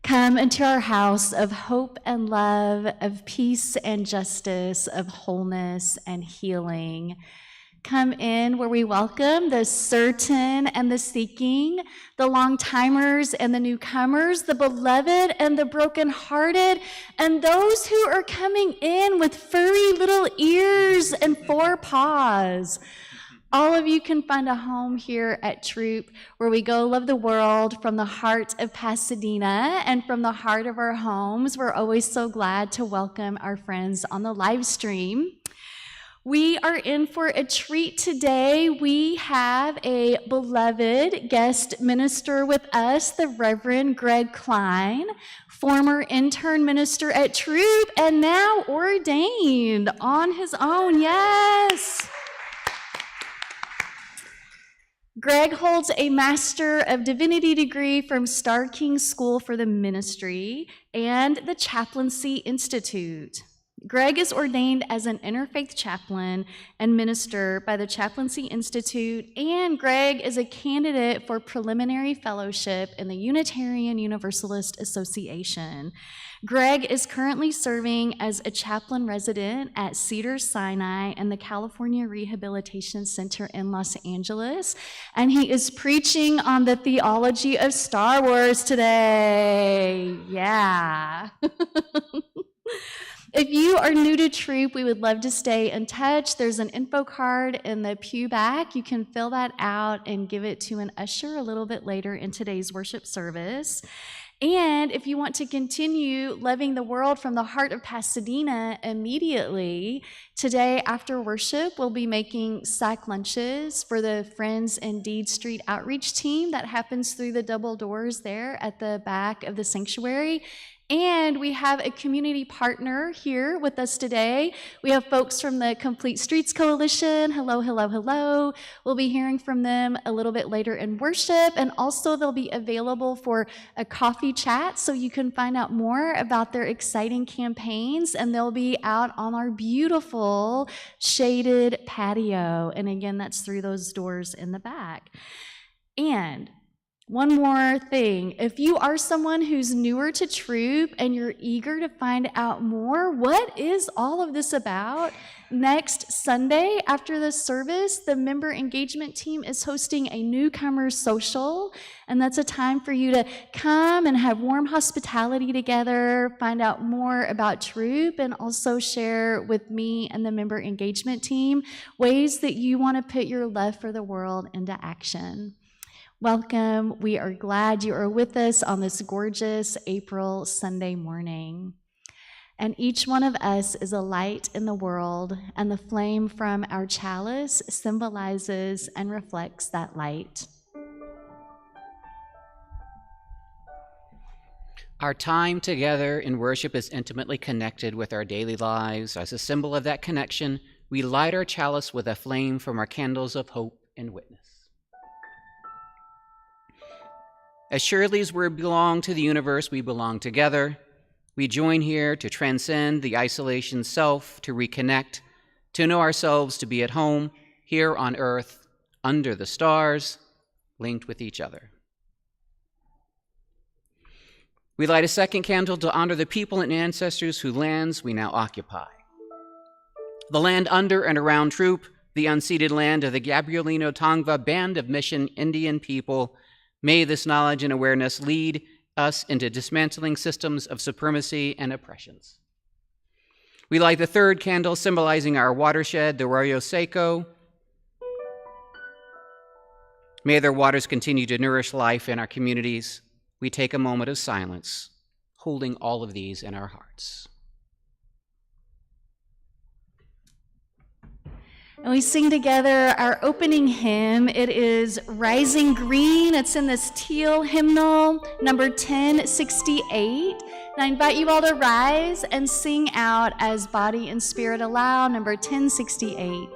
Come into our house of hope and love, of peace and justice, of wholeness and healing. Come in where we welcome the certain and the seeking, the long-timers and the newcomers, the beloved and the brokenhearted, and those who are coming in with furry little ears and 4 paws. All of you can find a home here at Throop, where we go love the world from the heart of Pasadena and from the heart of our homes. We're always so glad to welcome our friends on the live stream. We are in for a treat today. We have a beloved guest minister with us, the Reverend Greg Klein, former intern minister at Throop and now ordained on his own. Yes. Greg holds a Master of Divinity degree from Star King School for the Ministry and the Chaplaincy Institute. Greg is ordained as an interfaith chaplain and minister by the Chaplaincy Institute, and Greg is a candidate for preliminary fellowship in the Unitarian Universalist Association. Greg is currently serving as a chaplain resident at Cedars-Sinai and the California Rehabilitation Center in Los Angeles, and he is preaching on the theology of Star Wars today. Yeah. If you are new to Throop, we would love to stay in touch. There's an info card in the pew back. You can fill that out and give it to an usher a little bit later in today's worship service. And if you want to continue loving the world from the heart of Pasadena immediately, today after worship, we'll be making sack lunches for the Friends and Deed Street outreach team that happens through the double doors there at the back of the sanctuary. And we have a community partner here with us today. We have folks from the Complete Streets Coalition. Hello, hello, hello. We'll be hearing from them a little bit later in worship, and also they'll be available for a coffee chat so you can find out more about their exciting campaigns, and they'll be out on our beautiful shaded patio. And again, that's through those doors in the back. And one more thing, if you are someone who's newer to Throop and you're eager to find out more, what is all of this about? Next Sunday after the service, the member engagement team is hosting a newcomer social, and that's a time for you to come and have warm hospitality together, find out more about Throop, and also share with me and the member engagement team ways that you want to put your love for the world into action. Welcome. We are glad you are with us on this gorgeous April Sunday morning. And each one of us is a light in the world, and the flame from our chalice symbolizes and reflects that light. Our time together in worship is intimately connected with our daily lives. As a symbol of that connection, we light our chalice with a flame from our candles of hope and witness. As surely as we belong to the universe, we belong together. We join here to transcend the isolation self, to reconnect, to know ourselves to be at home, here on earth, under the stars, linked with each other. We light a second candle to honor the people and ancestors whose lands we now occupy. The land under and around Throop, the unceded land of the Gabrielino Tongva Band of Mission Indian people. May this knowledge and awareness lead us into dismantling systems of supremacy and oppressions. We light the third candle, symbolizing our watershed, the Arroyo Seco. May their waters continue to nourish life in our communities. We take a moment of silence, holding all of these in our hearts. And we sing together our opening hymn. It is Rising Green. It's in this teal hymnal, number 1068. And I invite you all to rise and sing out as body and spirit allow, number 1068.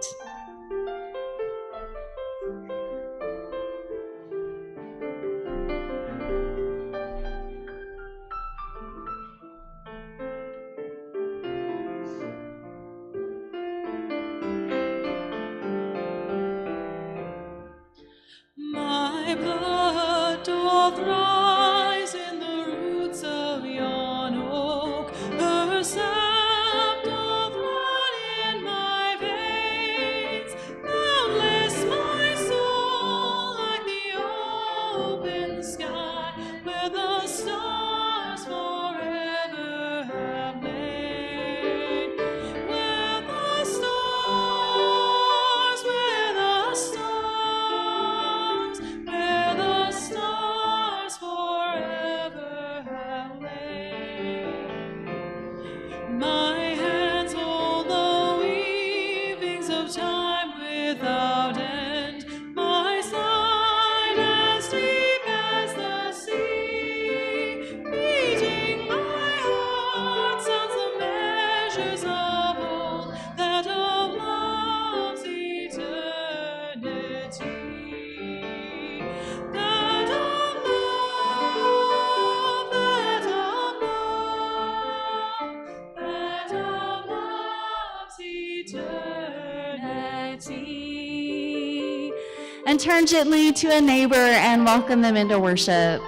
My blood doth rise in the roots of And turn gently to a neighbor and welcome them into worship.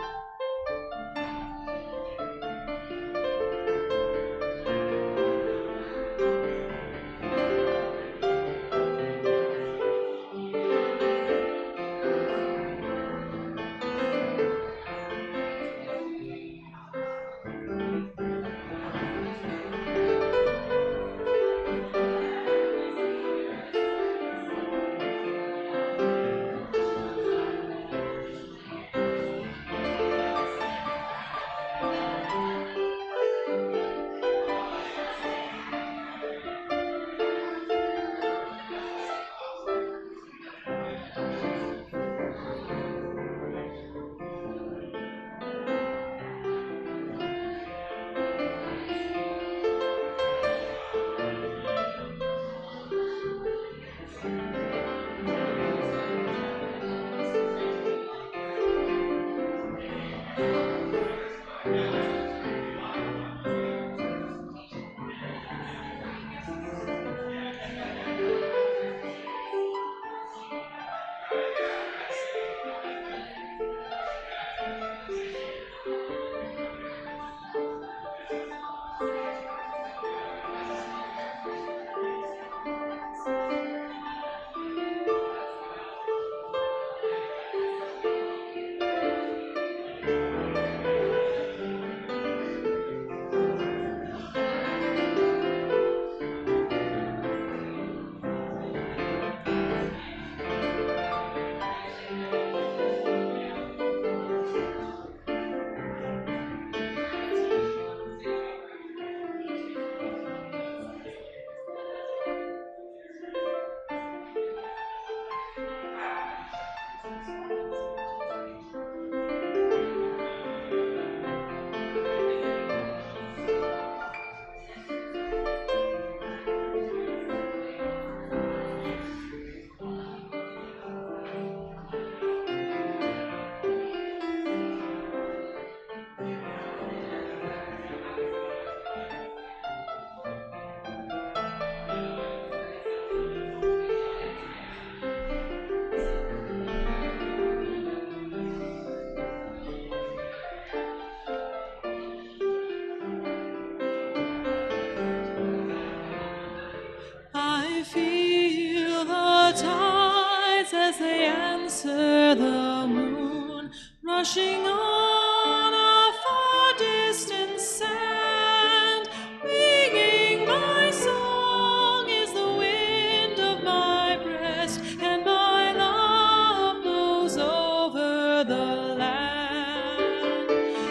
I feel the tides as they answer the moon, rushing on a far distant sand. Ringing my song is the wind of my breast, and my love blows over the land.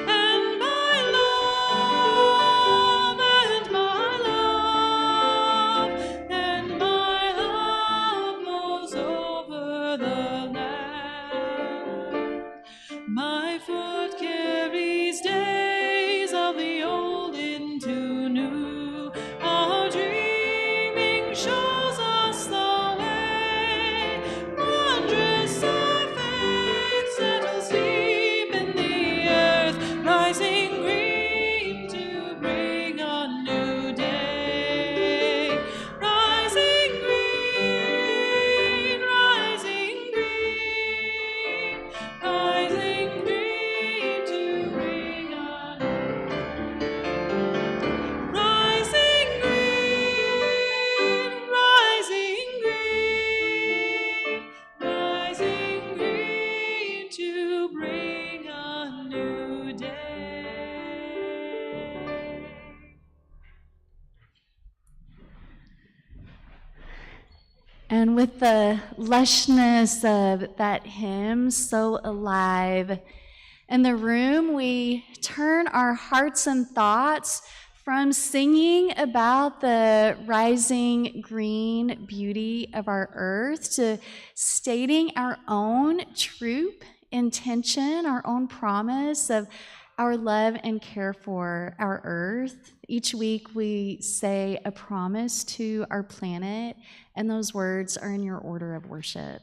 And my love, and my love, and my love blows over the land. My foot carries days of the old into new. Our dreaming shows us the way. Wondrous our faith settles deep in the earth, rising green to bring a new day. Rising green, rising green, rising green to bring a rising green, rising green, rising green to bring a new day. And with the lushness of that hymn, So Alive, in the room, we turn our hearts and thoughts from singing about the rising green beauty of our earth to stating our own troop intention, our own promise of our love and care for our earth. Each week we say a promise to our planet, and those words are in your order of worship.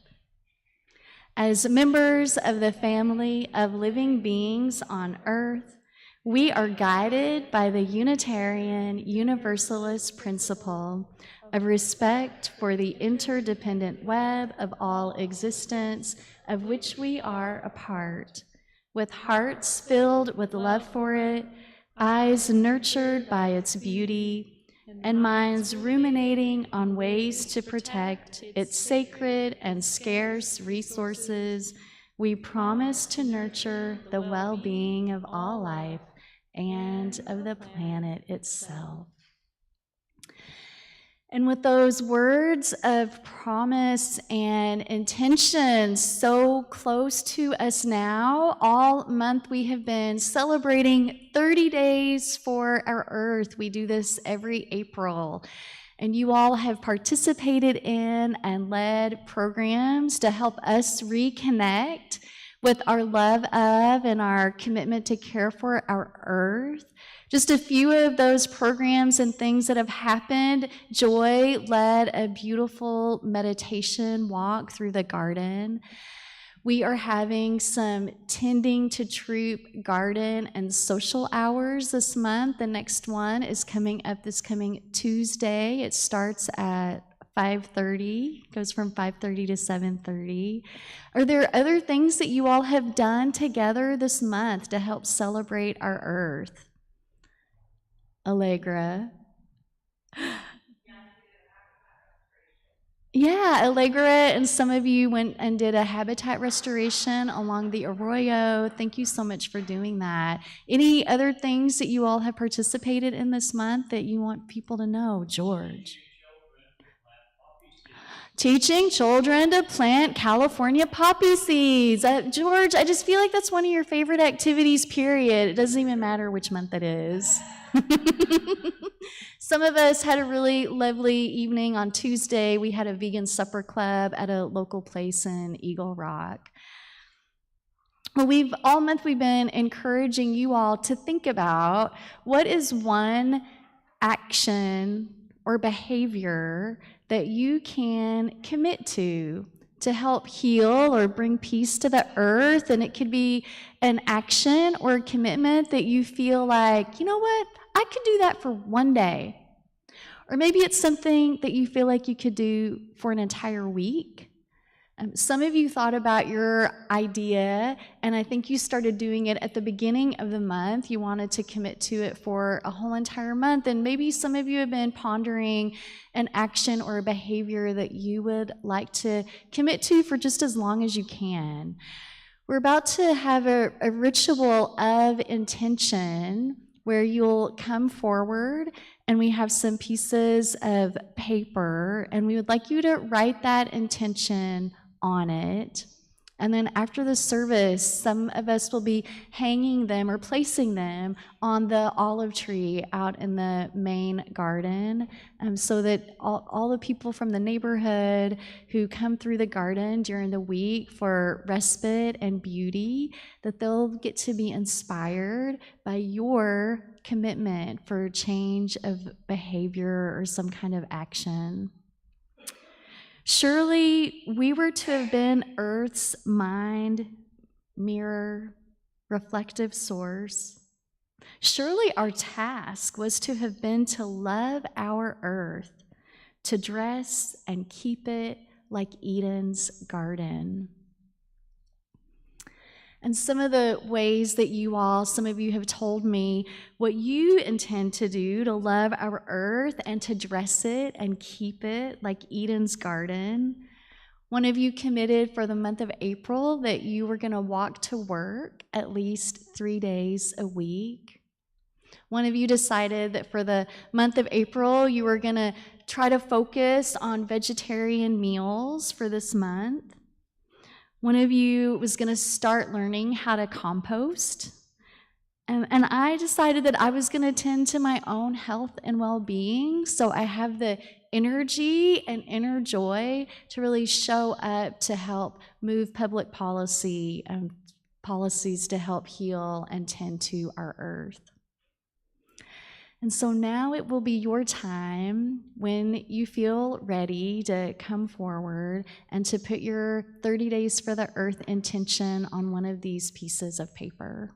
As members of the family of living beings on earth, We are guided by the Unitarian Universalist principle of respect for the interdependent web of all existence of which we are a part, with hearts filled with love for it, eyes nurtured by its beauty, and minds ruminating on ways to protect its sacred and scarce resources. We promise to nurture the well-being of all life and of the planet itself. And with those words of promise and intention so close to us now, all month we have been celebrating 30 days for our Earth. We do this every April. And you all have participated in and led programs to help us reconnect with our love of and our commitment to care for our Earth. Just a few of those programs and things that have happened. Joy led a beautiful meditation walk through the garden. We are having some tending to Throop garden and social hours this month. The next one is coming up this coming Tuesday. It starts at 5:30, goes from 5:30 to 7:30. Are there other things that you all have done together this month to help celebrate our Earth? Allegra. Yeah, Allegra and some of you went and did a habitat restoration along the arroyo. Thank you so much for doing that. Any other things that you all have participated in this month that you want people to know? George. Teaching children to plant California poppy seeds. George, I just feel like that's one of your favorite activities, period. It doesn't even matter which month it is. Some of us had a really lovely evening on Tuesday. We had a vegan supper club at a local place in Eagle Rock. Well, all month we've been encouraging you all to think about what is one action or behavior that you can commit to help heal or bring peace to the earth. And it could be an action or a commitment that you feel like, you know what, I could do that for one day. Or maybe it's something that you feel like you could do for an entire week. Some of you thought about your idea, and I think you started doing it at the beginning of the month. You wanted to commit to it for a whole entire month, and maybe some of you have been pondering an action or a behavior that you would like to commit to for just as long as you can. We're about to have a ritual of intention where you'll come forward and we have some pieces of paper, and we would like you to write that intention on it. And then after the service, some of us will be hanging them or placing them on the olive tree out in the main garden, so that all the people from the neighborhood who come through the garden during the week for respite and beauty, that they'll get to be inspired by your commitment for change of behavior or some kind of action. Surely we were to have been Earth's mind, mirror, reflective source. Surely our task was to have been to love our Earth, to dress and keep it like Eden's garden. And some of the ways that some of you have told me what you intend to do to love our earth and to dress it and keep it like Eden's garden. One of you committed for the month of April that you were going to walk to work at least 3 days a week. One of you decided that for the month of April, you were going to try to focus on vegetarian meals for this month. One of you was going to start learning how to compost. And I decided that I was going to tend to my own health and well-being, so I have the energy and inner joy to really show up to help move public policies to help heal and tend to our earth. And so now it will be your time when you feel ready to come forward and to put your 30 days for the earth intention on one of these pieces of paper.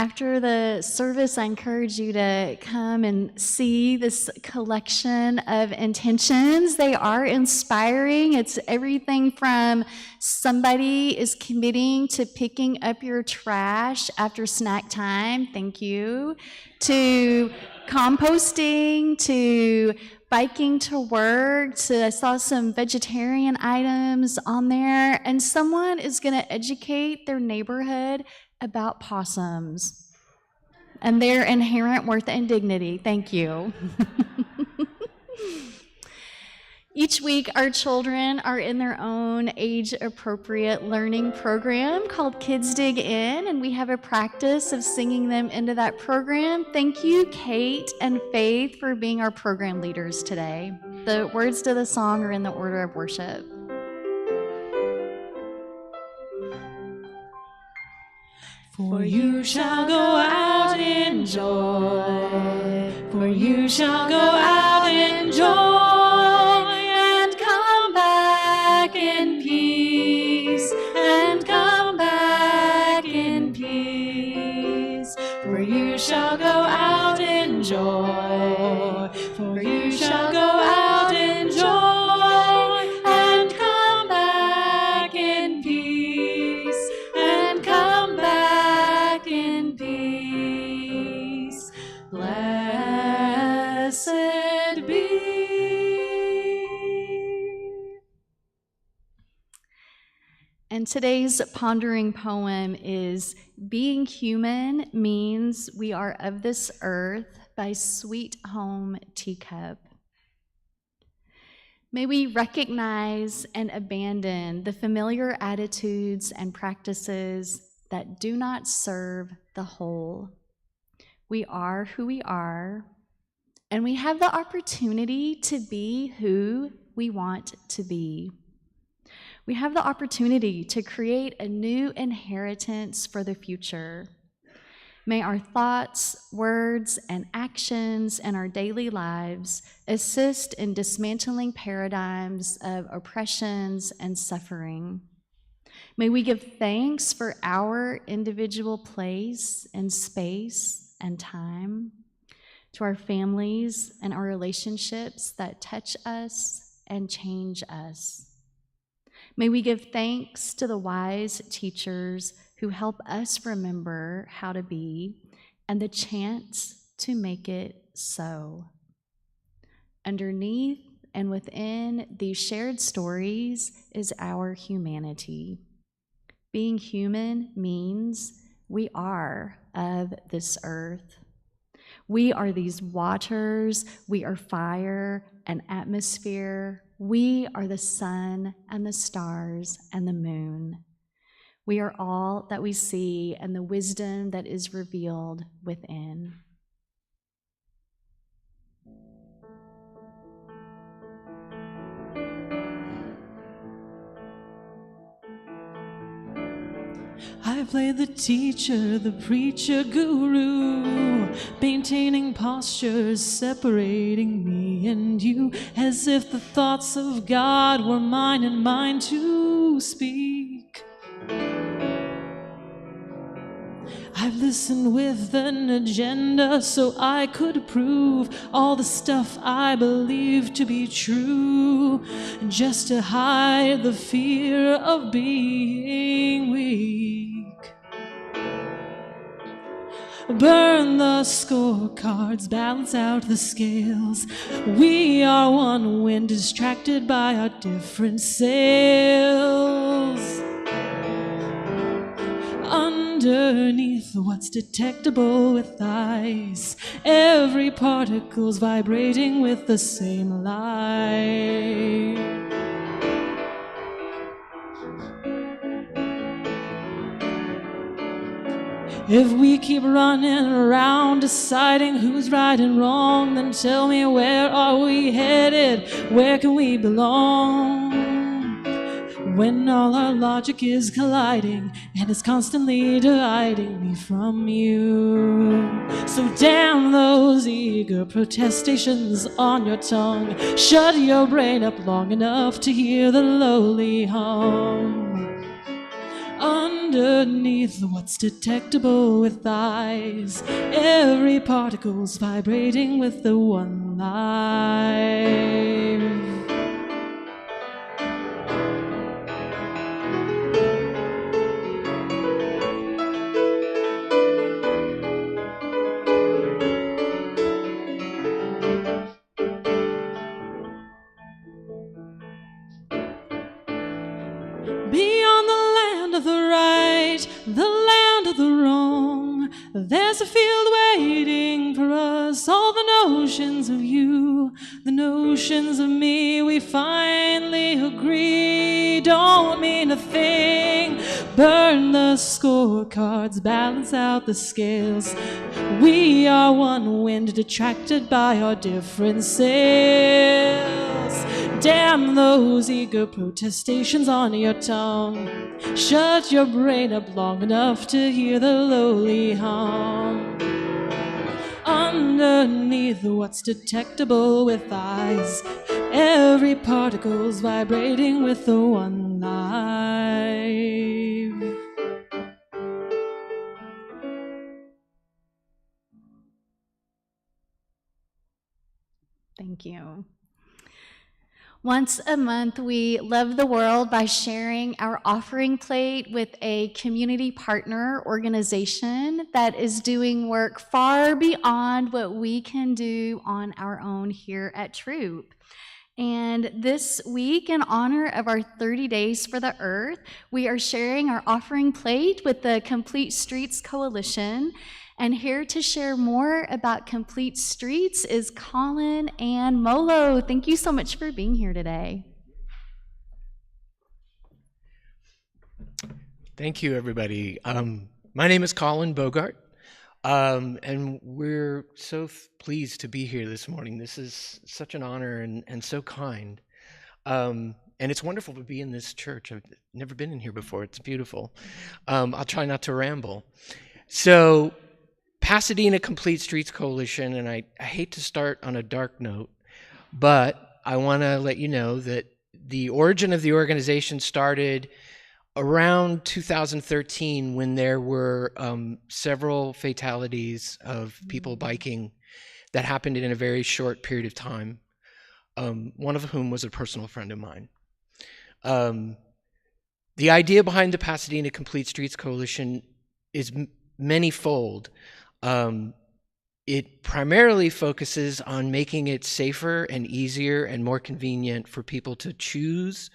After the service, I encourage you to come and see this collection of intentions. They are inspiring. It's everything from somebody is committing to picking up your trash after snack time, thank you, to composting, to biking to work, I saw some vegetarian items on there, and someone is going to educate their neighborhood about possums and their inherent worth and dignity. Thank you. Each week, our children are in their own age-appropriate learning program called Kids Dig In, and we have a practice of singing them into that program. Thank you, Kate and Faith, for being our program leaders today. The words to the song are in the order of worship. For you shall go out in joy, for you shall go out in joy, and come back in peace, and come back in peace. For you shall go out in joy, for you shall go out in joy, and come back in peace, and come back in peace. Blessed be. And today's pondering poem is Being Human Means We Are of This Earth by Sweet Home Teacup. May we recognize and abandon the familiar attitudes and practices that do not serve the whole. We are who we are, and we have the opportunity to be who we want to be. We have the opportunity to create a new inheritance for the future. May our thoughts, words, and actions in our daily lives assist in dismantling paradigms of oppressions and suffering. May we give thanks for our individual place and space and time, to our families and our relationships that touch us and change us. May we give thanks to the wise teachers who help us remember how to be and the chance to make it so. Underneath and within these shared stories is our humanity. Being human means we are of this earth. We are these waters, we are fire and atmosphere. We are the sun and the stars and the moon. We are all that we see and the wisdom that is revealed within. I played the teacher, the preacher, guru, maintaining postures, separating me and you, as if the thoughts of God were mine and mine to speak. I've listened with an agenda so I could prove all the stuff I believe to be true, just to hide the fear of being weak. Burn the scorecards, balance out the scales. We are one when distracted by our different sails. Underneath what's detectable with eyes, every particle's vibrating with the same light. If we keep running around deciding who's right and wrong, then tell me, where are we headed? Where can we belong? When all our logic is colliding and it's constantly dividing me from you. So damn those eager protestations on your tongue. Shut your brain up long enough to hear the lowly hum. underneath what's detectable with eyes. Every particle's vibrating with the one life. Beyond the land of the right, the land of the wrong, there's a field waiting for us. All the notions of you, the notions of me, we finally agree don't mean a thing. Burn the scorecards, balance out the scales. We are one wind attracted by our different sails. Damn those eager protestations on your tongue. Shut your brain up long enough to hear the lowly hum. Underneath what's detectable with eyes, every particle's vibrating with the one life. Thank you. Once a month, we love the world by sharing our offering plate with a community partner organization that is doing work far beyond what we can do on our own here at Throop. And this week, in honor of our 30 Days for the Earth, we are sharing our offering plate with the Complete Streets Coalition. And here to share more about Complete Streets is Colin and Molo. Thank you so much for being here today. Thank you, everybody. My name is Colin Bogart, and we're so pleased to be here this morning. This is such an honor and so kind. And it's wonderful to be in this church. I've never been in here before. It's beautiful. I'll try not to ramble. So, Pasadena Complete Streets Coalition, and I hate to start on a dark note, but I want to let you know that the origin of the organization started around 2013 when there were several fatalities of people biking that happened in a very short period of time, one of whom was a personal friend of mine. The idea behind the Pasadena Complete Streets Coalition is manyfold. It primarily focuses on making it safer and easier and more convenient for people to choose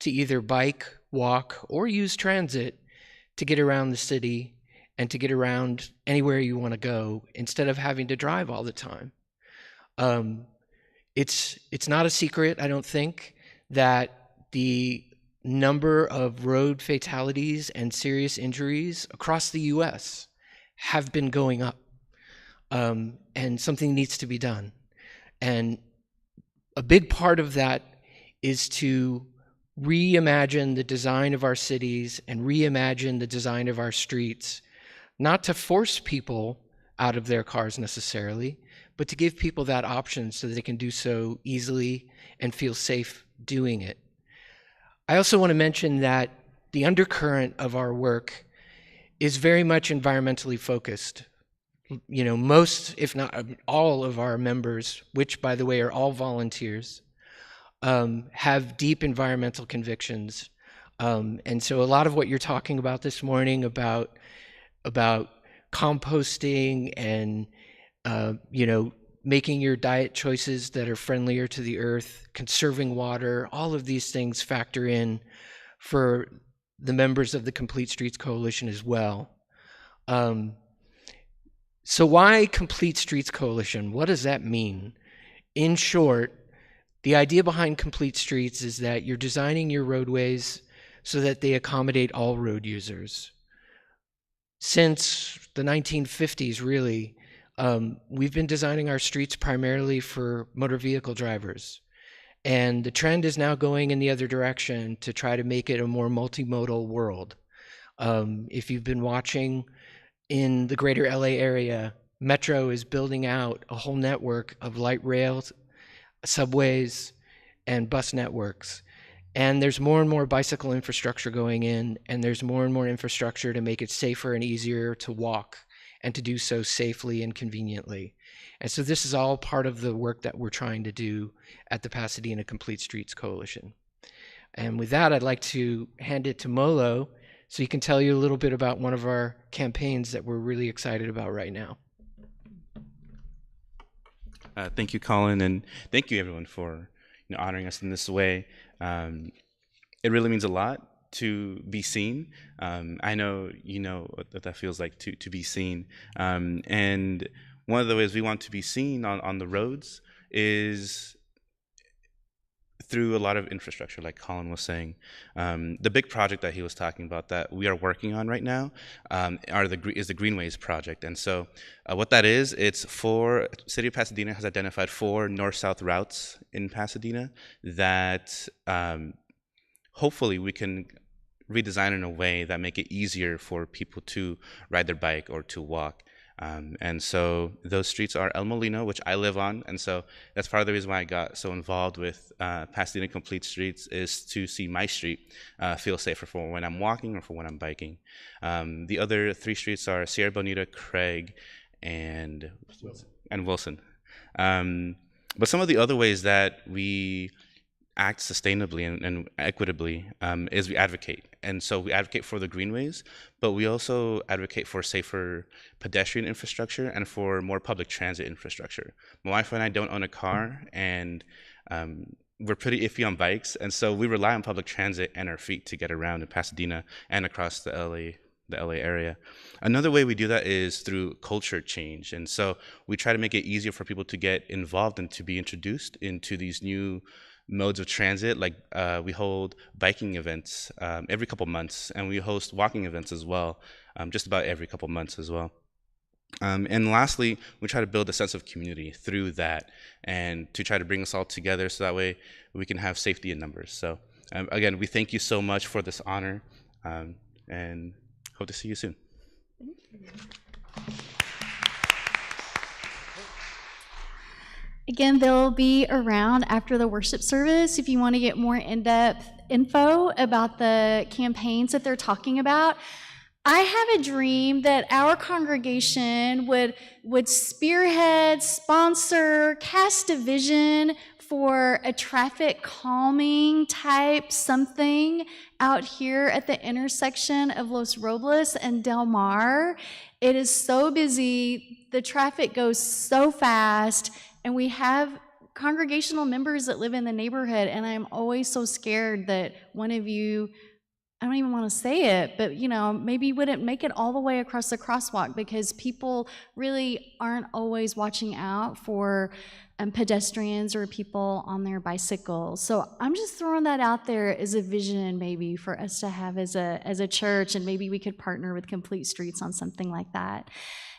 to either bike, walk, or use transit to get around the city and to get around anywhere you want to go instead of having to drive all the time. It's not a secret, I don't think, that the number of road fatalities and serious injuries across the U.S. have been going up, and something needs to be done. And a big part of that is to reimagine the design of our cities and reimagine the design of our streets, not to force people out of their cars necessarily, but to give people that option so that they can do so easily and feel safe doing it. I also want to mention that the undercurrent of our work is very much environmentally focused. You know, most, if not all of our members, which by the way are all volunteers, have deep environmental convictions. And so a lot of what you're talking about this morning about composting and, making your diet choices that are friendlier to the earth, conserving water, all of these things factor in for the members of the Complete Streets Coalition as well. So why Complete Streets Coalition? What does that mean? In short, the idea behind Complete Streets is that you're designing your roadways so that they accommodate all road users. Since the 1950s, really, we've been designing our streets primarily for motor vehicle drivers. And the trend is now going in the other direction to try to make it a more multimodal world. If you've been watching in the greater LA area, Metro is building out a whole network of light rails, subways, and bus networks. And there's more and more bicycle infrastructure going in, and there's more and more infrastructure to make it safer and easier to walk and to do so safely and conveniently. And so this is all part of the work that we're trying to do at the Pasadena Complete Streets Coalition. And with that, I'd like to hand it to Molo so he can tell you a little bit about one of our campaigns that we're really excited about right now. Thank you, Colin, and thank you, everyone, for honoring us in this way. It really means a lot to be seen. I know you know what that feels like to be seen. And one of the ways we want to be seen on the roads is through a lot of infrastructure, like Colin was saying. The big project that he was talking about that we are working on right now is the Greenways project. And so what that is, it's City of Pasadena has identified 4 north-south routes in Pasadena that hopefully we can redesign in a way that make it easier for people to ride their bike or to walk. And so those streets are El Molino, which I live on, and so that's part of the reason why I got so involved with Pasadena Complete Streets, is to see my street feel safer for when I'm walking or for when I'm biking. The other 3 streets are Sierra Bonita, Craig, and Wilson. But some of the other ways that we act sustainably and equitably is we advocate. And so we advocate for the greenways, but we also advocate for safer pedestrian infrastructure and for more public transit infrastructure. My wife and I don't own a car, and we're pretty iffy on bikes, and so we rely on public transit and our feet to get around in Pasadena and across the LA area. Another way we do that is through culture change. And so we try to make it easier for people to get involved and to be introduced into these new modes of transit. Like we hold biking events every couple months, and we host walking events as well, just about every couple months as well. And lastly, we try to build a sense of community through that, and to try to bring us all together so that way we can have safety in numbers. So again, we thank you so much for this honor, and hope to see you soon. Again, they'll be around after the worship service if you want to get more in-depth info about the campaigns that they're talking about. I have a dream that our congregation would spearhead, sponsor, cast a vision for a traffic calming type something out here at the intersection of Los Robles and Del Mar. It is so busy, the traffic goes so fast, and we have congregational members that live in the neighborhood, and I'm always so scared that one of you, I don't even want to say it, but maybe wouldn't make it all the way across the crosswalk, because people really aren't always watching out for pedestrians or people on their bicycles. So I'm just throwing that out there as a vision maybe for us to have as a church, and maybe we could partner with Complete Streets on something like that.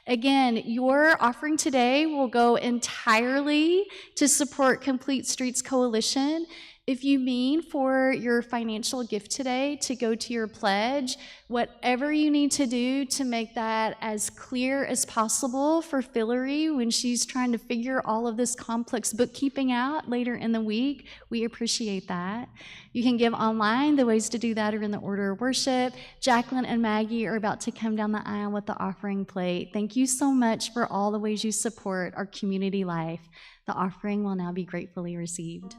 Again, your offering today will go entirely to support Complete Streets Coalition. If you mean for your financial gift today to go to your pledge, whatever you need to do to make that as clear as possible for Hillary when she's trying to figure all of this complex bookkeeping out later in the week, we appreciate that. You can give online. The ways to do that are in the order of worship. Jacqueline and Maggie are about to come down the aisle with the offering plate. Thank you so much for all the ways you support our community life. The offering will now be gratefully received.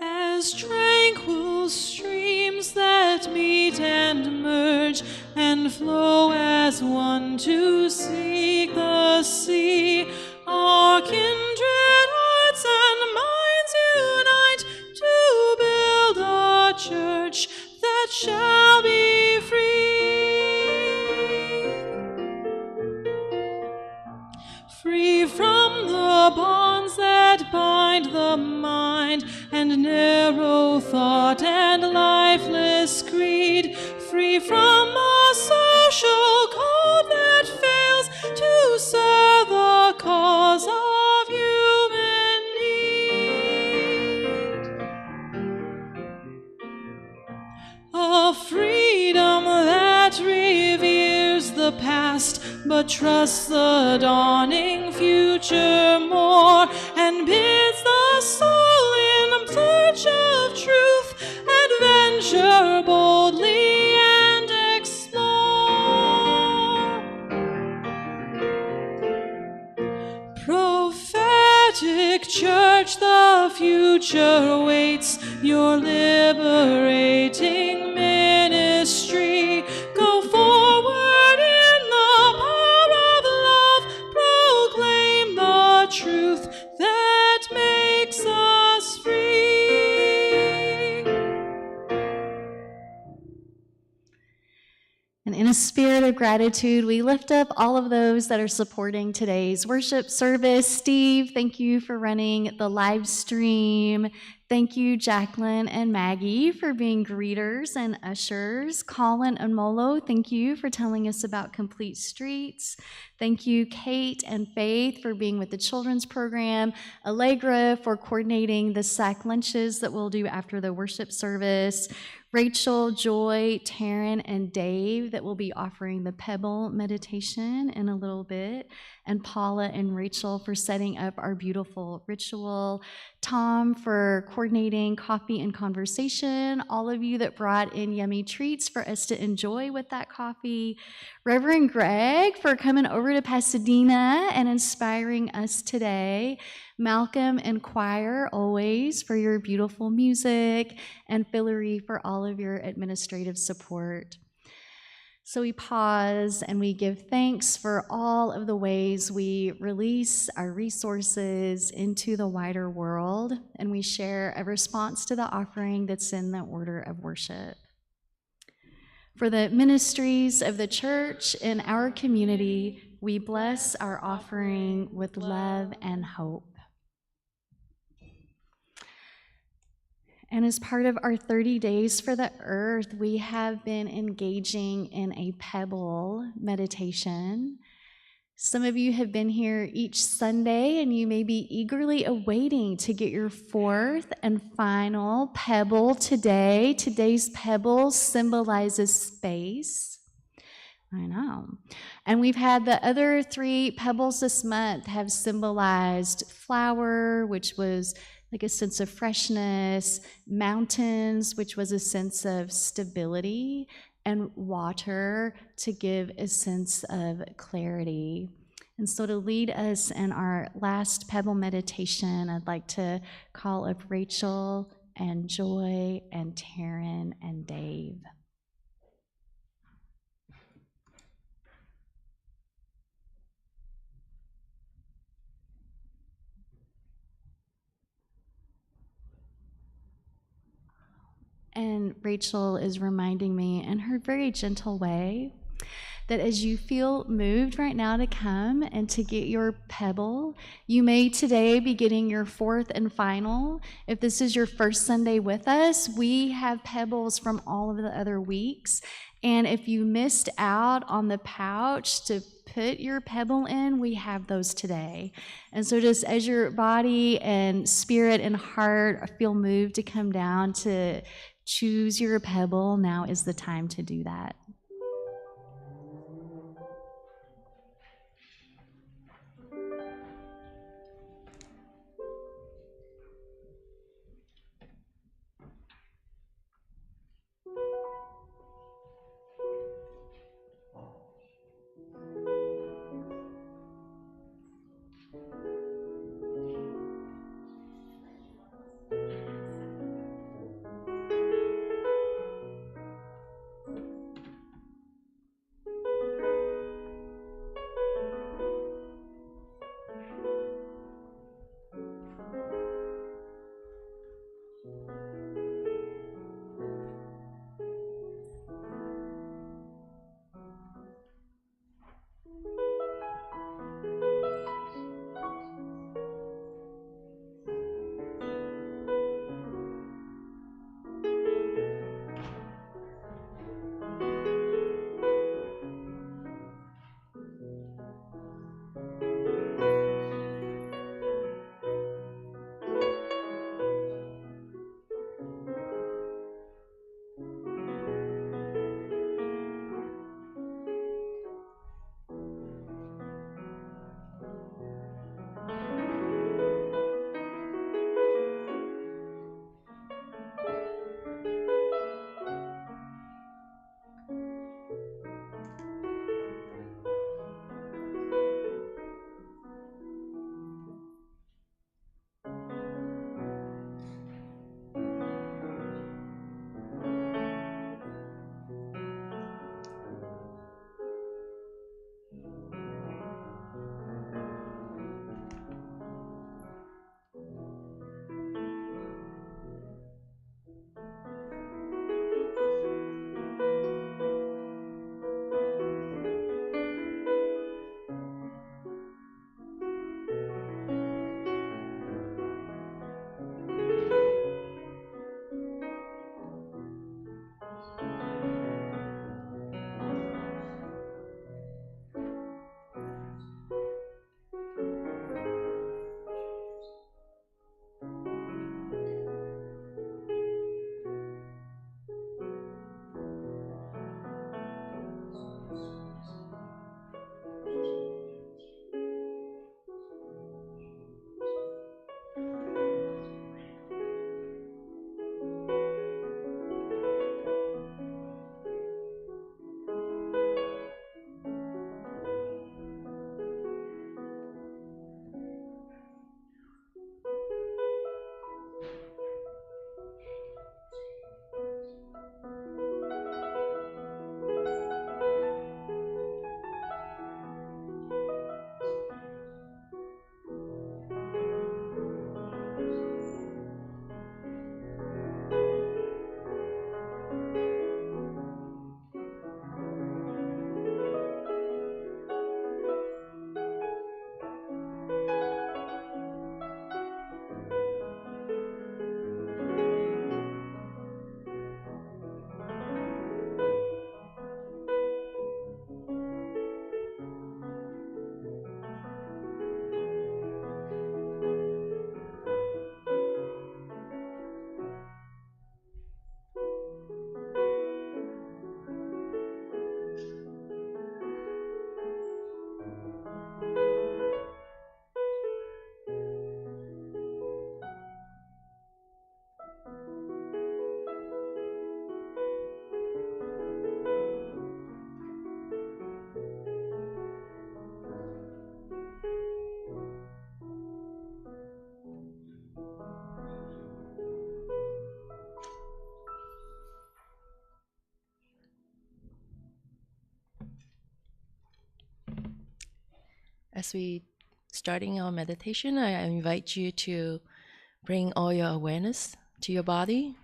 As tranquil streams that meet and merge and flow as one to seek the sea, our kindred hearts and minds unite to build a church that shall be free from the bonds that bind the mind, and narrow thought and lifeless creed, free from a social code that fails to serve the cause of human need. but trusts the dawning future more, and bids the soul in search of truth adventure boldly and explore. Prophetic church, the future waits your liberating ministry. Go forward in the power of love, proclaim the truth that makes us free. And in a spirit of gratitude, we lift up all of those that are supporting today's worship service. Steve, thank you for running the live stream. Thank you, Jacqueline and Maggie, for being greeters and ushers. Colin and Molo, thank you for telling us about Complete Streets. Thank you, Kate and Faith, for being with the children's program. Allegra for coordinating the sack lunches that we'll do after the worship service. Rachel, Joy, Taryn, and Dave that will be offering the Pebble meditation in a little bit, and Paula and Rachel for setting up our beautiful ritual. Tom for coordinating coffee and conversation, all of you that brought in yummy treats for us to enjoy with that coffee. Reverend Greg for coming over to Pasadena and inspiring us today. Malcolm and choir, always, for your beautiful music, and Fillory for all of your administrative support. So we pause and we give thanks for all of the ways we release our resources into the wider world, and we share a response to the offering that's in the order of worship. For the ministries of the church in our community, we bless our offering with love and hope. And as part of our 30 Days for the Earth, we have been engaging in a pebble meditation. Some of you have been here each Sunday, and you may be eagerly awaiting to get your fourth and final pebble today. Today's pebble symbolizes space. I know. And we've had the other 3 pebbles this month have symbolized flower, which was like a sense of freshness, mountains, which was a sense of stability, and water to give a sense of clarity. And so to lead us in our last pebble meditation, I'd like to call up Rachel and Joy and Taryn and Dave. And Rachel is reminding me in her very gentle way that as you feel moved right now to come and to get your pebble, you may today be getting your fourth and final. If this is your first Sunday with us, we have pebbles from all of the other weeks. And if you missed out on the pouch to put your pebble in, we have those today. And so just as your body and spirit and heart feel moved to come down to choose your pebble, now is the time to do that. As we starting our meditation, I invite you to bring all your awareness to your body,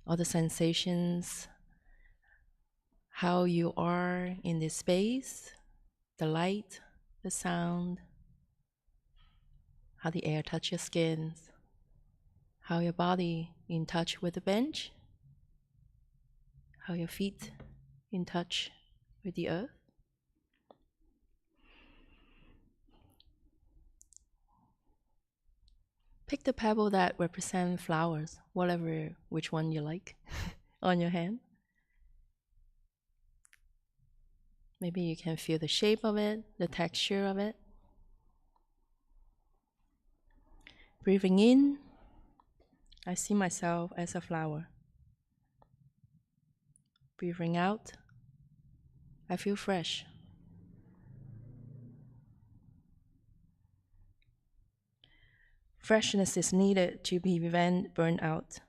all the sensations, how you are in this space, the light, the sound, how the air touches your skin, how your body in touch with the bench, how your feet in touch with the earth. Pick the pebble that represent flowers, which one you like, on your hand. Maybe you can feel the shape of it, the texture of it. Breathing in, I see myself as a flower. Breathing out, I feel fresh. Freshness is needed to prevent burnout.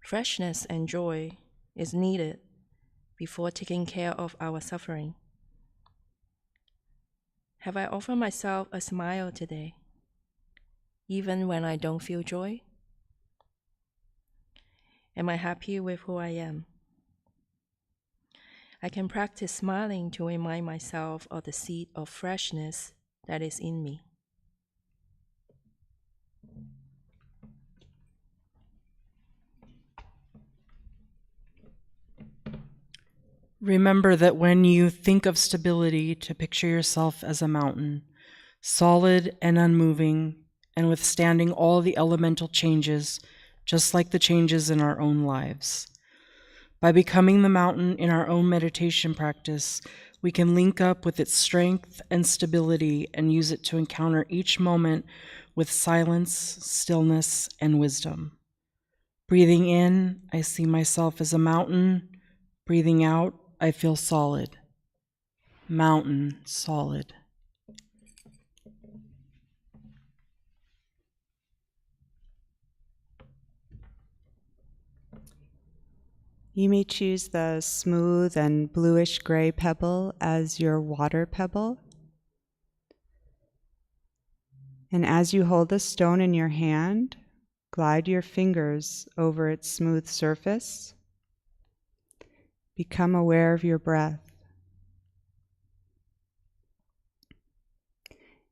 Freshness and joy is needed before taking care of our suffering. Have I offered myself a smile today, even when I don't feel joy? Am I happy with who I am? I can practice smiling to remind myself of the seed of freshness that is in me. Remember that when you think of stability, to picture yourself as a mountain, solid and unmoving, and withstanding all the elemental changes, just like the changes in our own lives. By becoming the mountain in our own meditation practice, we can link up with its strength and stability and use it to encounter each moment with silence, stillness, and wisdom. Breathing in, I see myself as a mountain. Breathing out, I feel solid. Mountain, solid. You may choose the smooth and bluish gray pebble as your water pebble. And as you hold the stone in your hand, glide your fingers over its smooth surface. Become aware of your breath.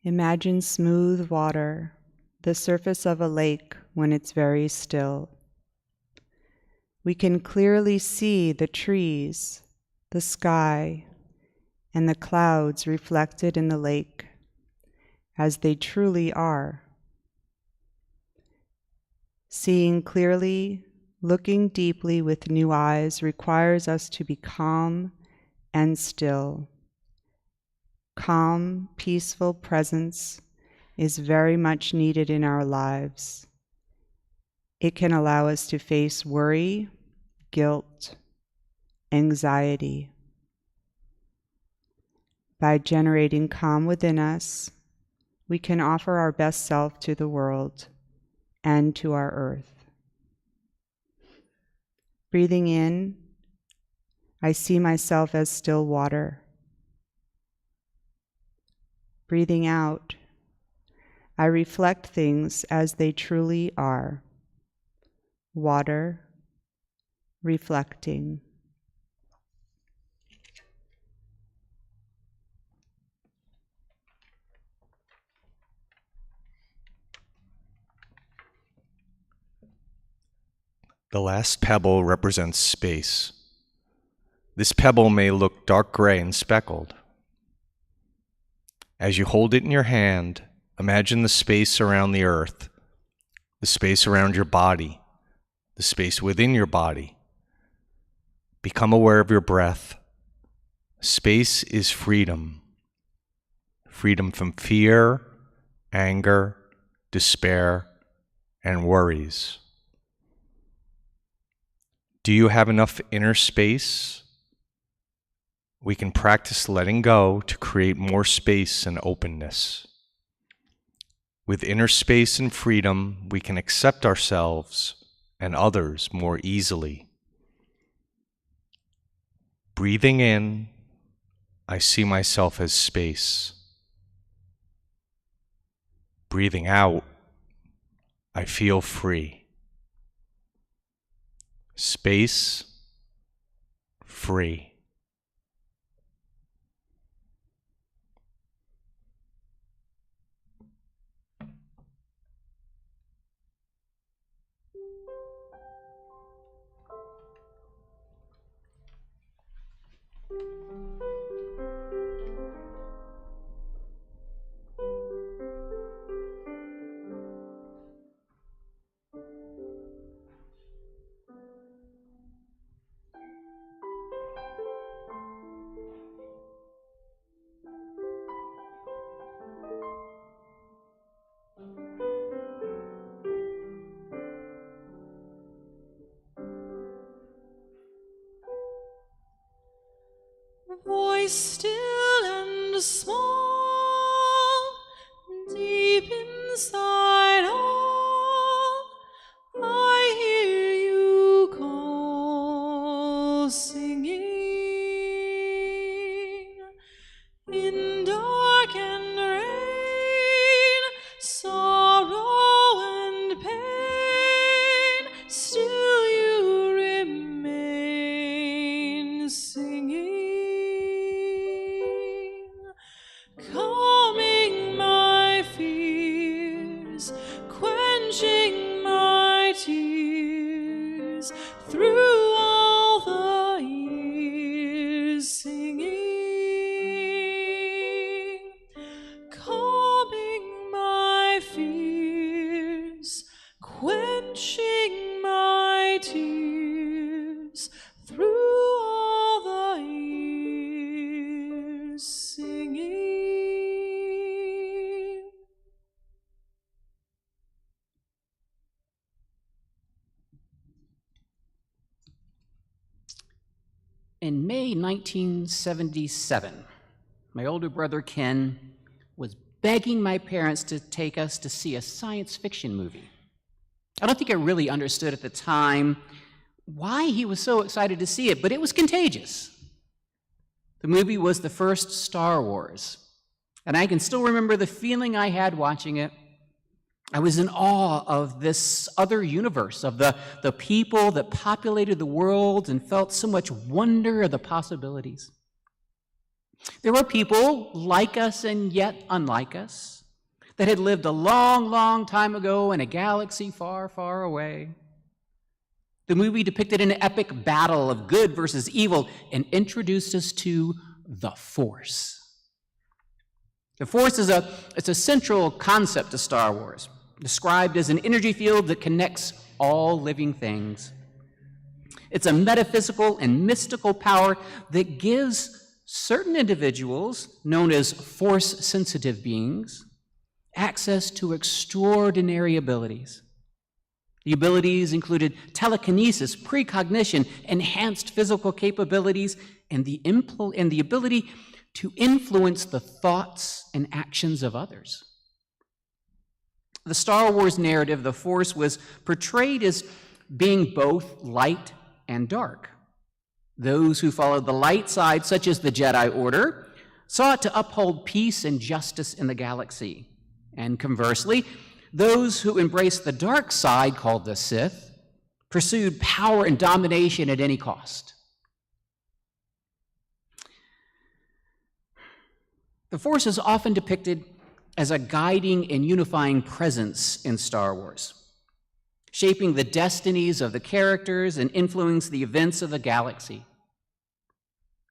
Imagine smooth water, the surface of a lake when it's very still. We can clearly see the trees, the sky, and the clouds reflected in the lake, as they truly are. Seeing clearly, looking deeply with new eyes requires us to be calm and still. Calm, peaceful presence is very much needed in our lives. It can allow us to face worry, guilt, anxiety. By generating calm within us, we can offer our best self to the world and to our earth. Breathing in, I see myself as still water. Breathing out, I reflect things as they truly are. Water, reflecting. The last pebble represents space. This pebble may look dark gray and speckled. As you hold it in your hand, imagine the space around the earth, the space around your body, the space within your body. Become aware of your breath. Space is freedom. Freedom from fear, anger, despair, and worries. Do you have enough inner space? We can practice letting go to create more space and openness. With inner space and freedom, we can accept ourselves and others more easily. Breathing in, I see myself as space. Breathing out, I feel free. Space, free. Voice still and small, deep inside all, I hear you call, singing. In dark and rain, sorrow and pain, still you remain, singing. Calming my fears, quenching my tears, through all the years, singing. Calming my fears, quenching my tears, through all the years, singing. In May 1977, my older brother Ken was begging my parents to take us to see a science fiction movie. I don't think I really understood at the time why he was so excited to see it, but it was contagious. The movie was the first Star Wars, and I can still remember the feeling I had watching it. I was in awe of this other universe, of the people that populated the world, and felt so much wonder of the possibilities. There were people like us and yet unlike us that had lived a long, long time ago in a galaxy far, far away. The movie depicted an epic battle of good versus evil and introduced us to the Force. The Force is a central concept to Star Wars, described as an energy field that connects all living things. It's a metaphysical and mystical power that gives certain individuals, known as Force-sensitive beings, access to extraordinary abilities. The abilities included telekinesis, precognition, enhanced physical capabilities, and the ability to influence the thoughts and actions of others. The Star Wars narrative, the Force, was portrayed as being both light and dark. Those who followed the light side, such as the Jedi Order, sought to uphold peace and justice in the galaxy. And conversely, those who embraced the dark side, called the Sith, pursued power and domination at any cost. The Force is often depicted as a guiding and unifying presence in Star Wars, shaping the destinies of the characters and influencing the events of the galaxy.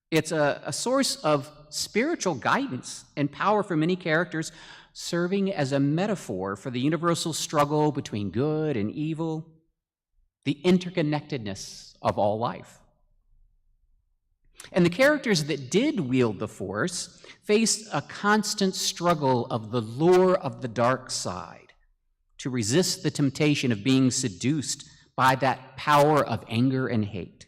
It's a source of spiritual guidance and power for many characters, serving as a metaphor for the universal struggle between good and evil, the interconnectedness of all life. And the characters that did wield the Force faced a constant struggle of the lure of the dark side to resist the temptation of being seduced by that power of anger and hate.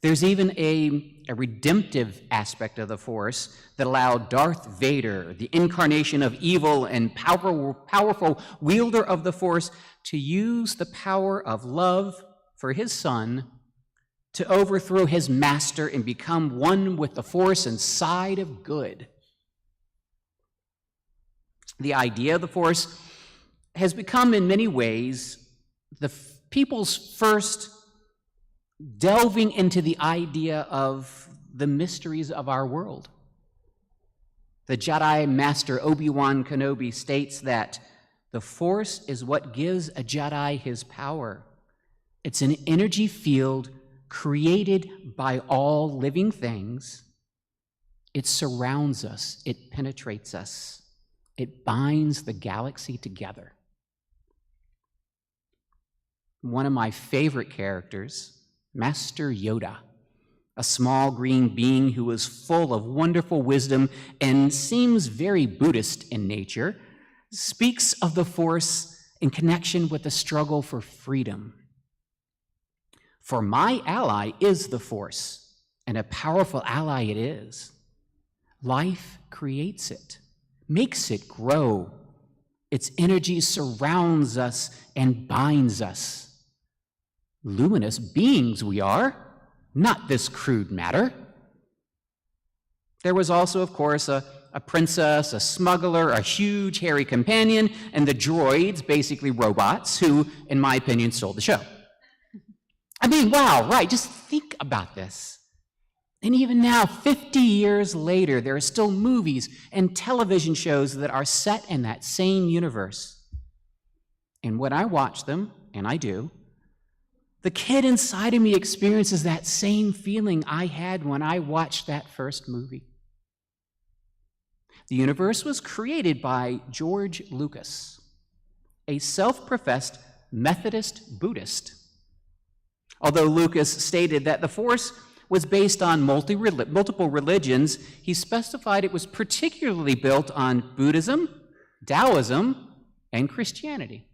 There's even a redemptive aspect of the Force that allowed Darth Vader, the incarnation of evil and powerful wielder of the Force, to use the power of love for his son to overthrow his master and become one with the Force and side of good. The idea of the Force has become, in many ways, the people's first delving into the idea of the mysteries of our world. The Jedi Master Obi-Wan Kenobi states that the Force is what gives a Jedi his power. It's an energy field created by all living things. It surrounds us. It penetrates us. It binds the galaxy together. One of my favorite characters, Master Yoda, a small green being who is full of wonderful wisdom and seems very Buddhist in nature, speaks of the Force in connection with the struggle for freedom. For my ally is the Force, and a powerful ally it is. Life creates it, makes it grow. Its energy surrounds us and binds us. Luminous beings we are, not this crude matter. There was also, of course, a princess, a smuggler, a huge hairy companion, and the droids, basically robots, who, in my opinion, stole the show. I mean, wow, right, just think about this. And even now, 50 years later, there are still movies and television shows that are set in that same universe. And when I watch them, and I do, the kid inside of me experiences that same feeling I had when I watched that first movie. The universe was created by George Lucas, a self-professed Methodist Buddhist. Although Lucas stated that the Force was based on multiple religions, he specified it was particularly built on Buddhism, Taoism, and Christianity.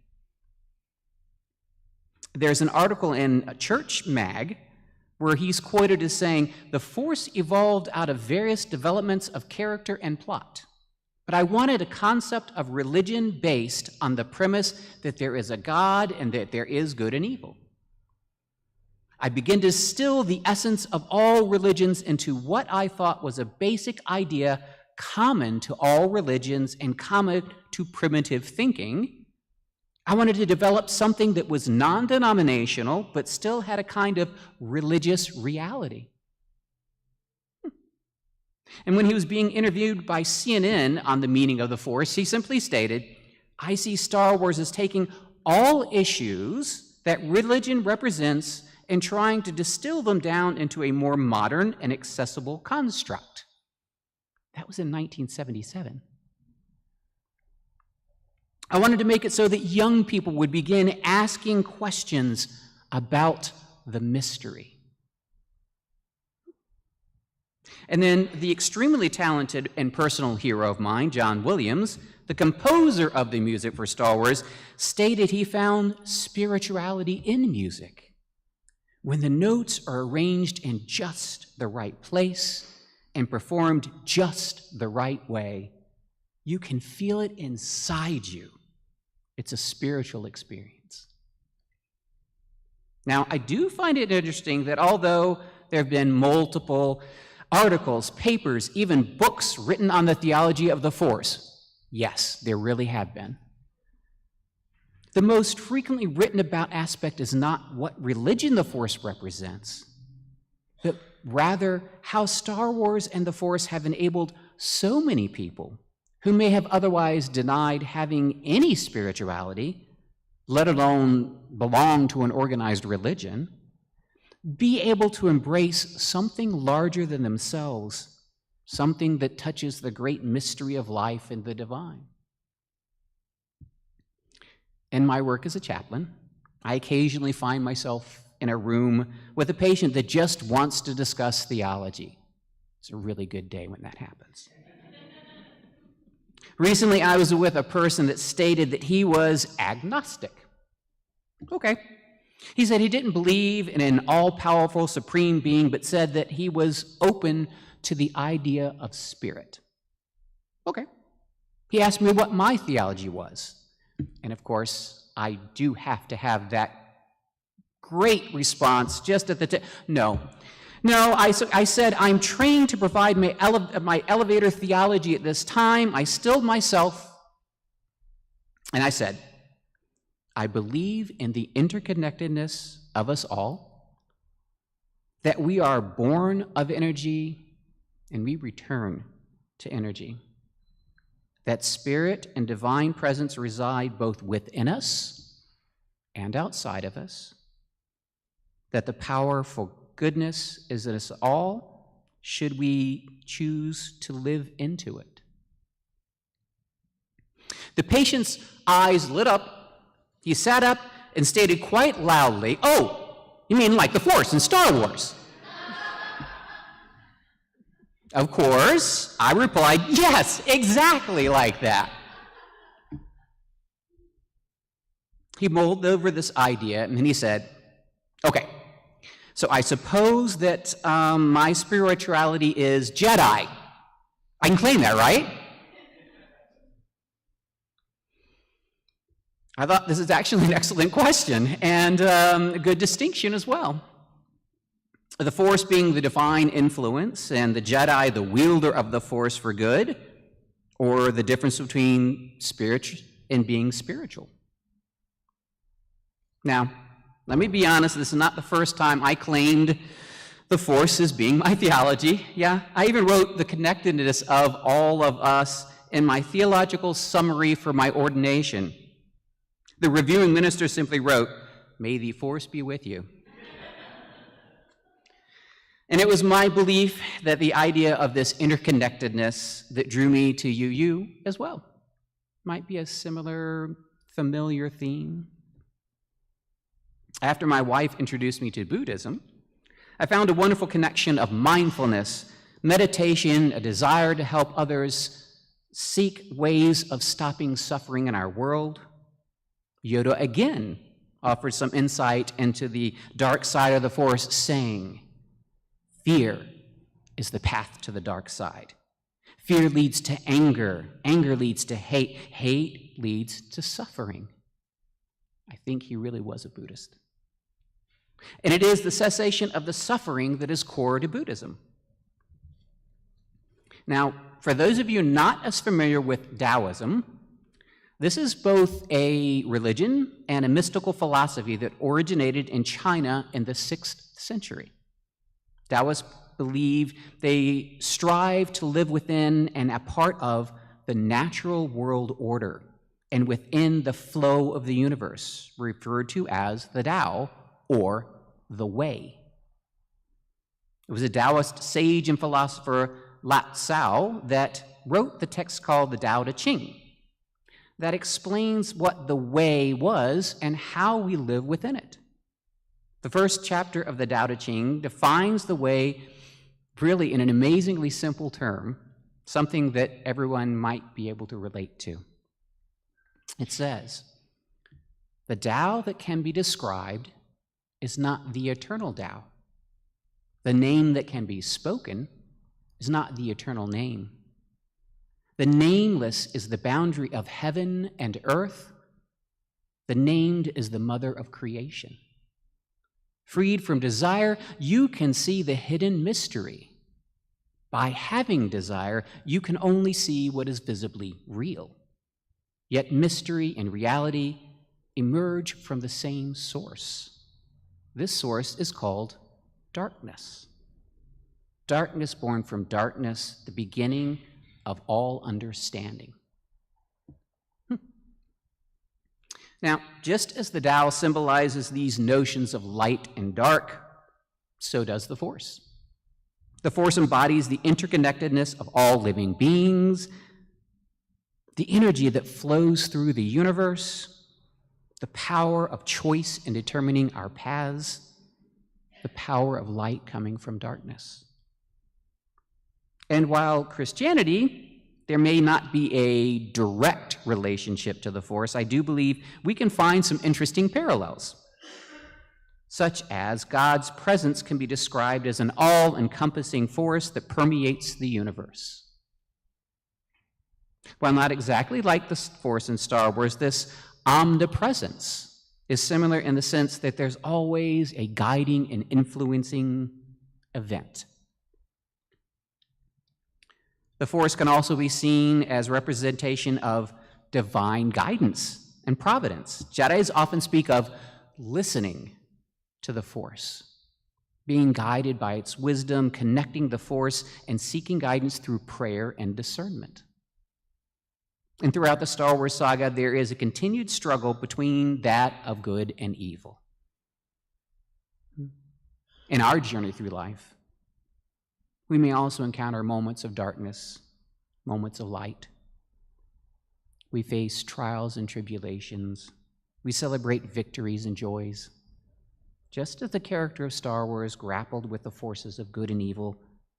There's an article in a Church Mag where he's quoted as saying, "The Force evolved out of various developments of character and plot. But I wanted a concept of religion based on the premise that there is a God and that there is good and evil. I began to distill the essence of all religions into what I thought was a basic idea common to all religions and common to primitive thinking. I wanted to develop something that was non-denominational, but still had a kind of religious reality." And when he was being interviewed by CNN on the meaning of the Force, he simply stated, "I see Star Wars as taking all issues that religion represents and trying to distill them down into a more modern and accessible construct." That was in 1977. I wanted to make it so that young people would begin asking questions about the mystery. And then the extremely talented and personal hero of mine, John Williams, the composer of the music for Star Wars, stated he found spirituality in music. When the notes are arranged in just the right place and performed just the right way, you can feel it inside you. It's a spiritual experience. Now, I do find it interesting that although there have been multiple articles, papers, even books written on the theology of the Force, yes, there really have been, the most frequently written about aspect is not what religion the Force represents, but rather how Star Wars and the Force have enabled so many people who may have otherwise denied having any spirituality, let alone belong to an organized religion, be able to embrace something larger than themselves, something that touches the great mystery of life and the divine. In my work as a chaplain, I occasionally find myself in a room with a patient that just wants to discuss theology. It's a really good day when that happens. Recently, I was with a person that stated that he was agnostic. Okay. He said he didn't believe in an all-powerful supreme being, but said that he was open to the idea of spirit. Okay. He asked me what my theology was. And of course, I do have to have that Great response, just at the no. No, I said, I'm trained to provide my elevator theology at this time. I stilled myself, and I said, I believe in the interconnectedness of us all, that we are born of energy and we return to energy, that spirit and divine presence reside both within us and outside of us, that the power for goodness is in us all, should we choose to live into it. The patient's eyes lit up. He sat up and stated quite loudly, "Oh, you mean like the Force in Star Wars?" Of course, I replied, "Yes, exactly like that." He mulled over this idea, and then he said, "Okay, so I suppose that my spirituality is Jedi. I can claim that, right?" I thought this is actually an excellent question and a good distinction as well. The Force being the divine influence and the Jedi the wielder of the Force for good, or the difference between spirit and being spiritual. Now, let me be honest, this is not the first time I claimed the Force as being my theology. Yeah, I even wrote the connectedness of all of us in my theological summary for my ordination. The reviewing minister simply wrote, "May the Force be with you." And it was my belief that the idea of this interconnectedness that drew me to UU as well might be a similar familiar theme. After my wife introduced me to Buddhism, I found a wonderful connection of mindfulness, meditation, a desire to help others seek ways of stopping suffering in our world. Yoda again offered some insight into the dark side of the Force, saying, "Fear is the path to the dark side. Fear leads to anger. Anger leads to hate. Hate leads to suffering." I think he really was a Buddhist. And it is the cessation of the suffering that is core to Buddhism. Now, for those of you not as familiar with Taoism, this is both a religion and a mystical philosophy that originated in China in the 6th century. Taoists believe they strive to live within and a part of the natural world order and within the flow of the universe, referred to as the Tao, or the Way. It was a Taoist sage and philosopher, Lao Tzu, that wrote the text called the Tao Te Ching, that explains what the Way was and how we live within it. The first chapter of the Tao Te Ching defines the Way really in an amazingly simple term, something that everyone might be able to relate to. It says, "The Tao that can be described is not the eternal Tao. The name that can be spoken is not the eternal name. The nameless is the boundary of heaven and earth. The named is the mother of creation. Freed from desire, you can see the hidden mystery. By having desire, you can only see what is visibly real. Yet mystery and reality emerge from the same source. This source is called darkness. Darkness born from darkness, the beginning of all understanding." Now, just as the Tao symbolizes these notions of light and dark, so does the Force. The Force embodies the interconnectedness of all living beings, the energy that flows through the universe, the power of choice in determining our paths, the power of light coming from darkness. And while Christianity, there may not be a direct relationship to the Force, I do believe we can find some interesting parallels, such as God's presence can be described as an all-encompassing force that permeates the universe. While not exactly like the Force in Star Wars, this omnipresence is similar in the sense that there's always a guiding and influencing event. The Force can also be seen as representation of divine guidance and providence. Jedis often speak of listening to the Force, being guided by its wisdom, connecting the Force, and seeking guidance through prayer and discernment. And throughout the Star Wars saga, there is a continued struggle between that of good and evil. In our journey through life, we may also encounter moments of darkness, moments of light. We face trials and tribulations. We celebrate victories and joys. Just as the character of Star Wars grappled with the forces of good and evil,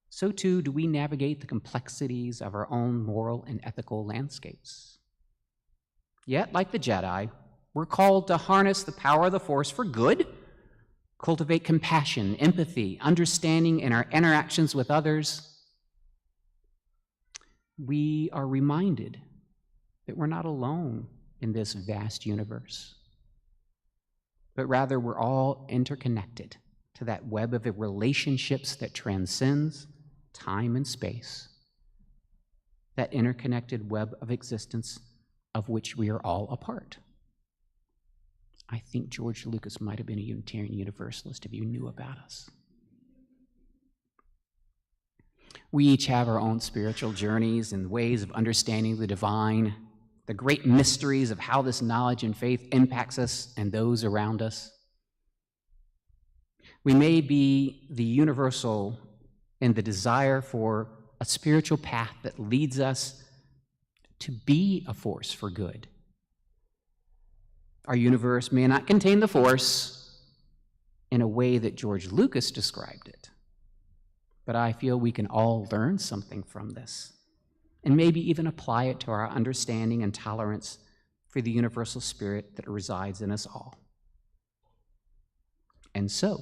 so too do we navigate the complexities of our own moral and ethical landscapes. Yet, like the Jedi, we're called to harness the power of the Force for good, cultivate compassion, empathy, understanding in our interactions with others. We are reminded that we're not alone in this vast universe, but rather we're all interconnected to that web of relationships that transcends time and space, that interconnected web of existence of which we are all a part. I think George Lucas might have been a Unitarian Universalist if you knew about us. We each have our own spiritual journeys and ways of understanding the divine, the great mysteries of how this knowledge and faith impacts us and those around us. We may be the universal in the desire for a spiritual path that leads us to be a force for good. Our universe may not contain the Force in a way that George Lucas described it, but I feel we can all learn something from this and maybe even apply it to our understanding and tolerance for the universal spirit that resides in us all. And so,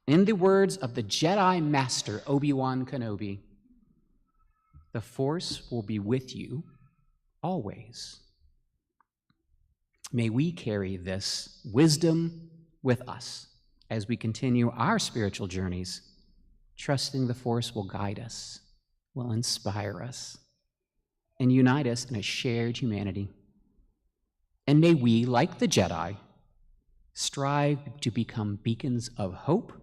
in the words of the Jedi Master Obi-Wan Kenobi, the Force will be with you always. May we carry this wisdom with us as we continue our spiritual journeys, trusting the Force will guide us, will inspire us, and unite us in a shared humanity. And may we, like the Jedi, strive to become beacons of hope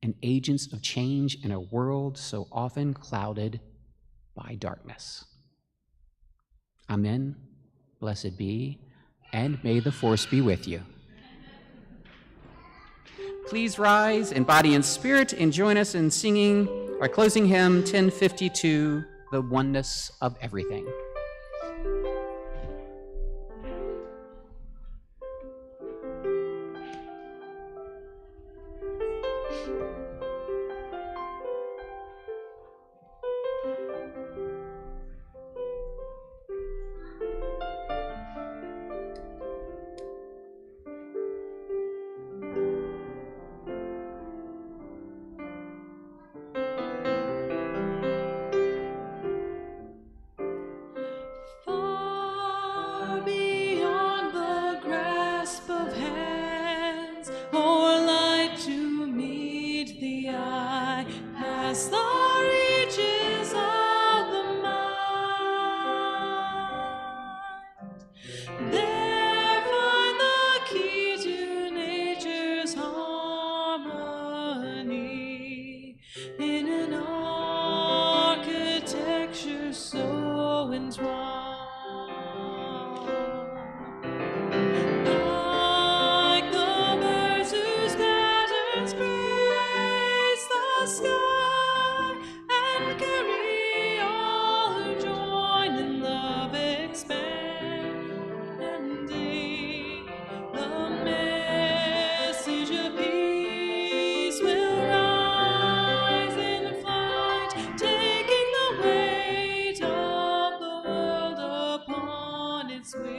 and agents of change in a world so often clouded by darkness. Amen. Blessed be, and may the Force be with you. Please rise in body and spirit and join us in singing our closing hymn, 1052, The Oneness of Everything. Far beyond the grasp of hands, or light to meet the eye, past the reaches of the mind. There find the key to nature's harmony in an architecture so entwined. Like the birds whose patterns grace the sky and carry all who join in love expanding, the message of peace will rise in flight, taking the weight of the world upon its wings.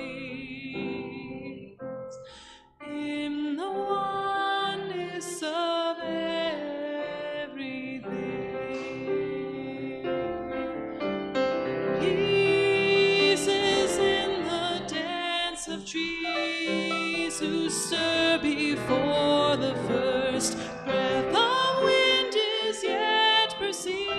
In the oneness of everything, peace is in the dance of trees. seas who stir before the first breath of wind is yet perceived.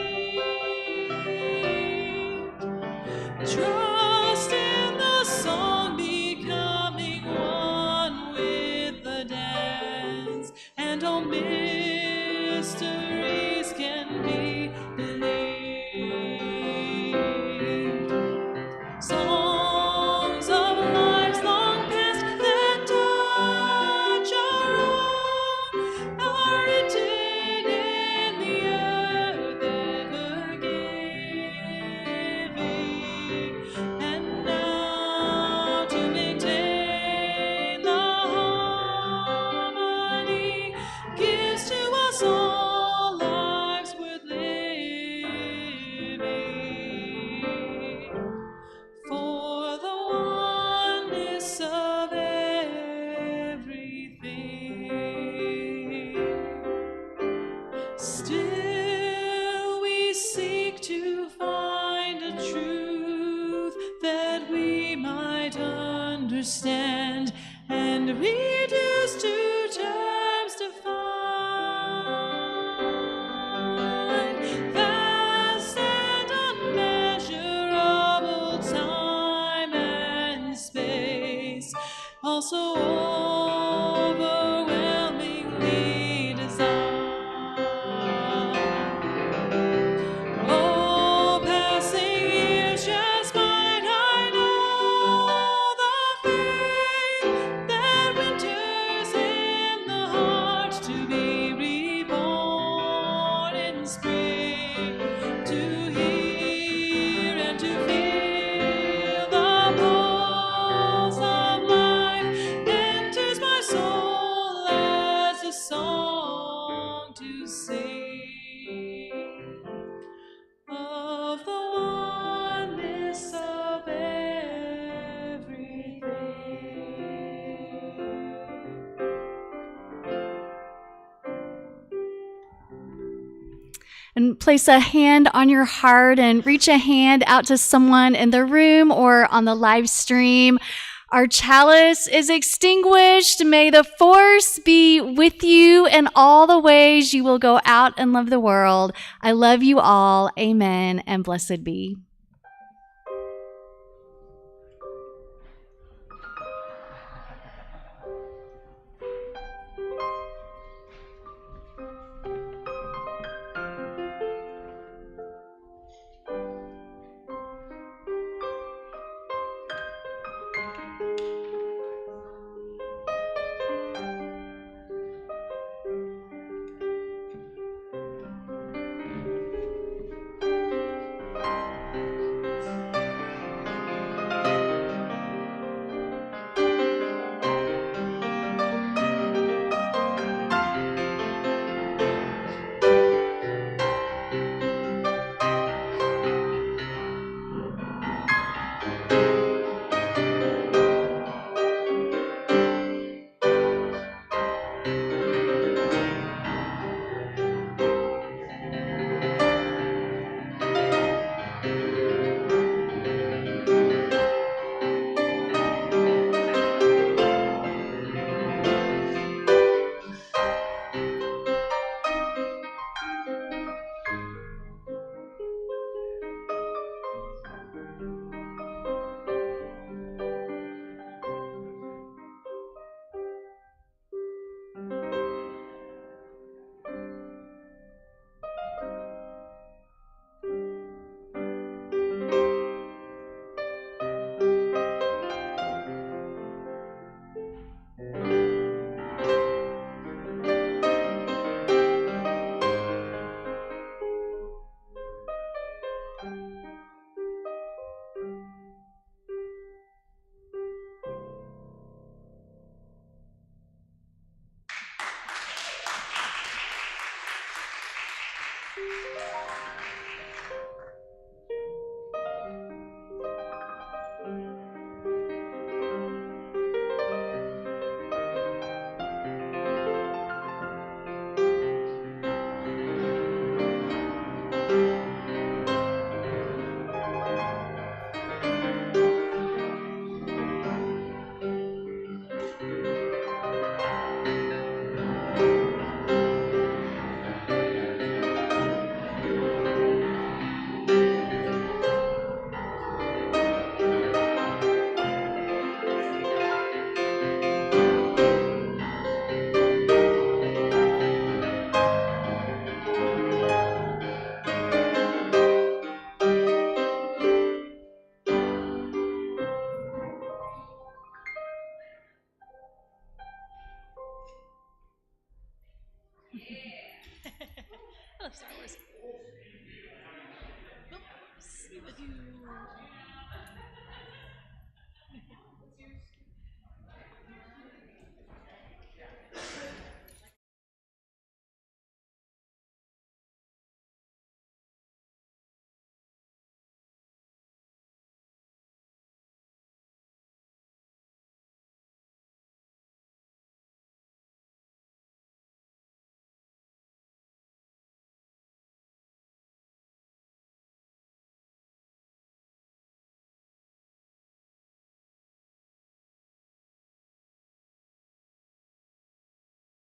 Trust in the song becoming one with the dance, and all mysteries can be believed. Songs of lives long past that touch our own are written in the earth ever giving, and now to maintain the harmony gives to us all lives worth living. For the oneness of everything. Still we seek to find a truth that we might understand and reduce to terms defined. Vast and unmeasurable time and space, also overwhelmingly designed. Oh, passing years just might I know the faith that winters in the heart to be reborn in spring, to hear and to feel the pulse of life enters my soul as a song to sing of the oneness of everything. And place a hand on your heart and reach a hand out to someone in the room or on the live stream. Our chalice is extinguished. May the force be with you in all the ways you will go out and love the world. I love you all. Amen, and blessed be. I love Star Wars. Nope. See with you.